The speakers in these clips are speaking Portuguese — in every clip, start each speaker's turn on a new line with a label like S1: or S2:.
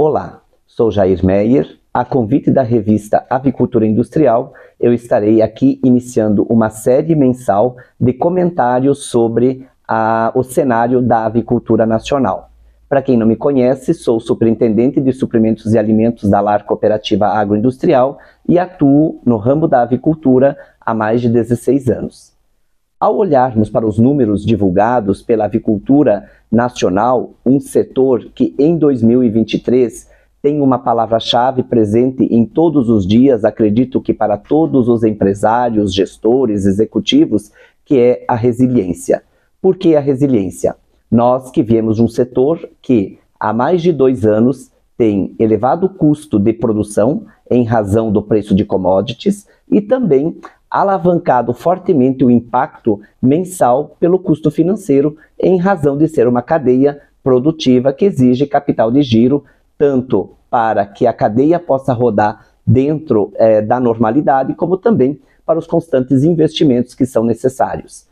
S1: Olá, sou Jair Meyer. A convite da revista Avicultura Industrial, eu estarei aqui iniciando uma série mensal de comentários sobre o cenário da avicultura nacional. Para quem não me conhece, sou superintendente de suprimentos e alimentos da LAR Cooperativa Agroindustrial e atuo no ramo da avicultura há mais de 16 anos. Ao olharmos para os números divulgados pela avicultura nacional, um setor que em 2023 tem uma palavra-chave presente em todos os dias, acredito que para todos os empresários, gestores, executivos, que é a resiliência. Por que a resiliência? Nós que viemos de um setor que há mais de 2 anos tem elevado custo de produção em razão do preço de commodities e também alavancado fortemente o impacto mensal pelo custo financeiro em razão de ser uma cadeia produtiva que exige capital de giro, tanto para que a cadeia possa rodar dentro da normalidade, como também para os constantes investimentos que são necessários.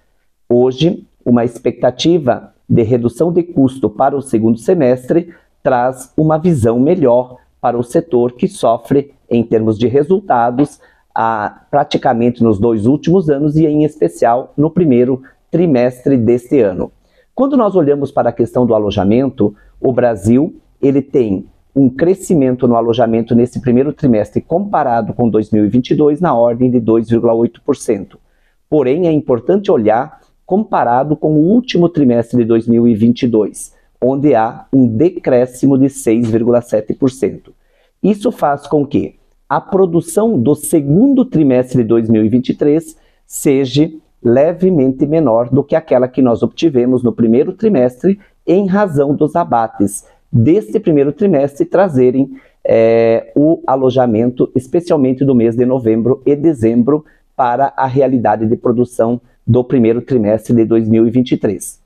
S1: Hoje, uma expectativa de redução de custo para o segundo semestre traz uma visão melhor para o setor que sofre, em termos de resultados, praticamente nos 2 últimos anos e em especial no primeiro trimestre deste ano. Quando nós olhamos para a questão do alojamento, o Brasil ele tem um crescimento no alojamento nesse primeiro trimestre comparado com 2022 na ordem de 2,8%. Porém, é importante olhar comparado com o último trimestre de 2022, onde há um decréscimo de 6,7%. Isso faz com que a produção do segundo trimestre de 2023 seja levemente menor do que aquela que nós obtivemos no primeiro trimestre em razão dos abates deste primeiro trimestre trazerem o alojamento, especialmente do mês de novembro e dezembro, para a realidade de produção do primeiro trimestre de 2023.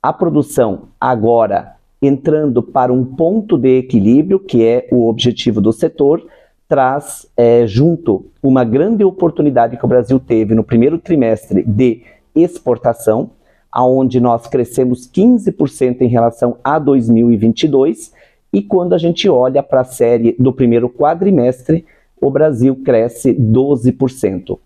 S1: A produção agora entrando para um ponto de equilíbrio, que é o objetivo do setor, traz junto uma grande oportunidade que o Brasil teve no primeiro trimestre de exportação, onde nós crescemos 15% em relação a 2022, e quando a gente olha para a série do primeiro quadrimestre, o Brasil cresce 12%.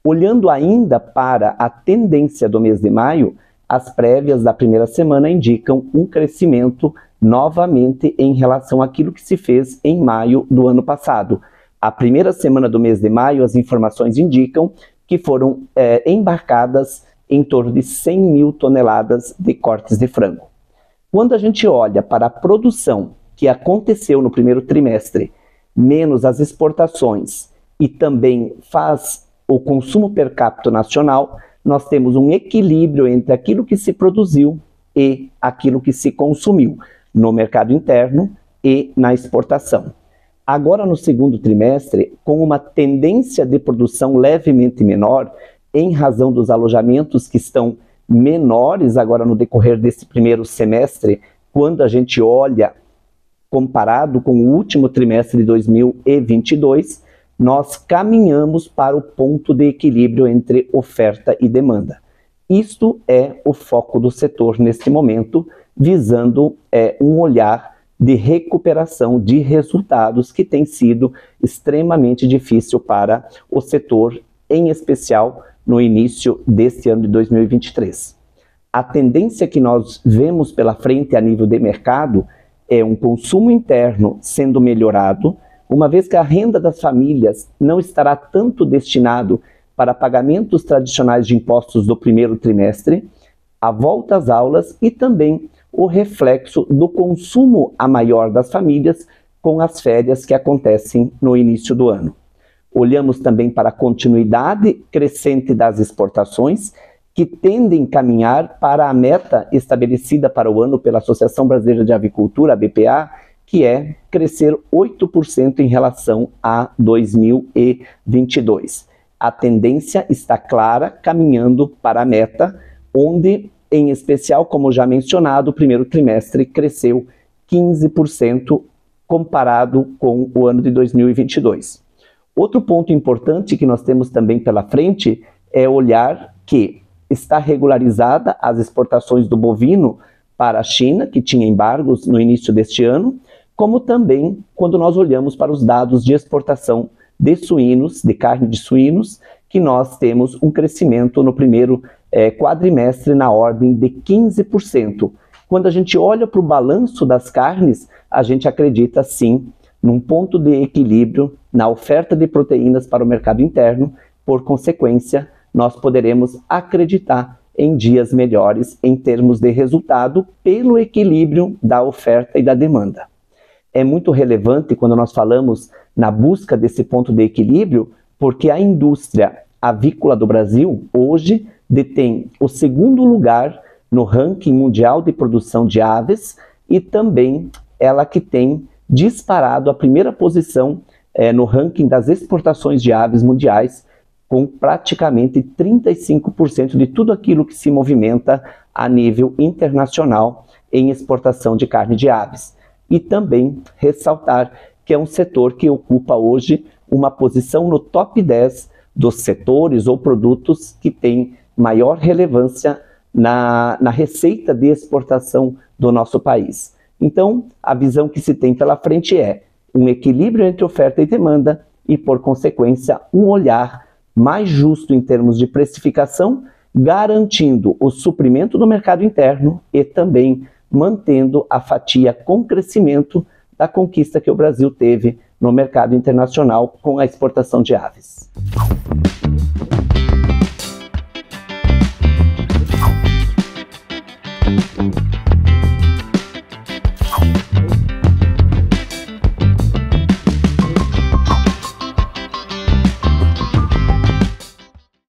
S1: Olhando ainda para a tendência do mês de maio, as prévias da primeira semana indicam um crescimento novamente em relação àquilo que se fez em maio do ano passado. A primeira semana do mês de maio, as informações indicam que foram embarcadas em torno de 100 mil toneladas de cortes de frango. Quando a gente olha para a produção que aconteceu no primeiro trimestre, menos as exportações e também faz o consumo per capita nacional, nós temos um equilíbrio entre aquilo que se produziu e aquilo que se consumiu no mercado interno e na exportação. Agora, no segundo trimestre, com uma tendência de produção levemente menor, em razão dos alojamentos que estão menores agora no decorrer desse primeiro semestre, quando a gente olha comparado com o último trimestre de 2022, nós caminhamos para o ponto de equilíbrio entre oferta e demanda. Isto é o foco do setor neste momento, visando um olhar de recuperação de resultados que tem sido extremamente difícil para o setor, em especial no início deste ano de 2023. A tendência que nós vemos pela frente a nível de mercado é um consumo interno sendo melhorado, uma vez que a renda das famílias não estará tanto destinado para pagamentos tradicionais de impostos do primeiro trimestre, a volta às aulas e também o reflexo do consumo a maior das famílias com as férias que acontecem no início do ano. Olhamos também para a continuidade crescente das exportações, que tendem a caminhar para a meta estabelecida para o ano pela Associação Brasileira de Avicultura, a BPA, que é crescer 8% em relação a 2022. A tendência está clara, caminhando para a meta, onde, em especial, como já mencionado, o primeiro trimestre cresceu 15% comparado com o ano de 2022. Outro ponto importante que nós temos também pela frente é olhar que está regularizada as exportações do bovino para a China, que tinha embargos no início deste ano, como também quando nós olhamos para os dados de exportação de suínos, de carne de suínos, que nós temos um crescimento no primeiro quadrimestre na ordem de 15%. Quando a gente olha para o balanço das carnes, a gente acredita sim num ponto de equilíbrio na oferta de proteínas para o mercado interno. Por consequência, nós poderemos acreditar em dias melhores em termos de resultado pelo equilíbrio da oferta e da demanda. É muito relevante quando nós falamos na busca desse ponto de equilíbrio, porque a indústria avícola do Brasil hoje detém o segundo lugar no ranking mundial de produção de aves e também ela que tem disparado a primeira posição no ranking das exportações de aves mundiais, com praticamente 35% de tudo aquilo que se movimenta a nível internacional em exportação de carne de aves. E também ressaltar que é um setor que ocupa hoje uma posição no top 10 dos setores ou produtos que têm maior relevância na receita de exportação do nosso país. Então, a visão que se tem pela frente é um equilíbrio entre oferta e demanda e, por consequência, um olhar mais justo em termos de precificação, garantindo o suprimento do mercado interno e também mantendo a fatia com crescimento da conquista que o Brasil teve no mercado internacional com a exportação de aves.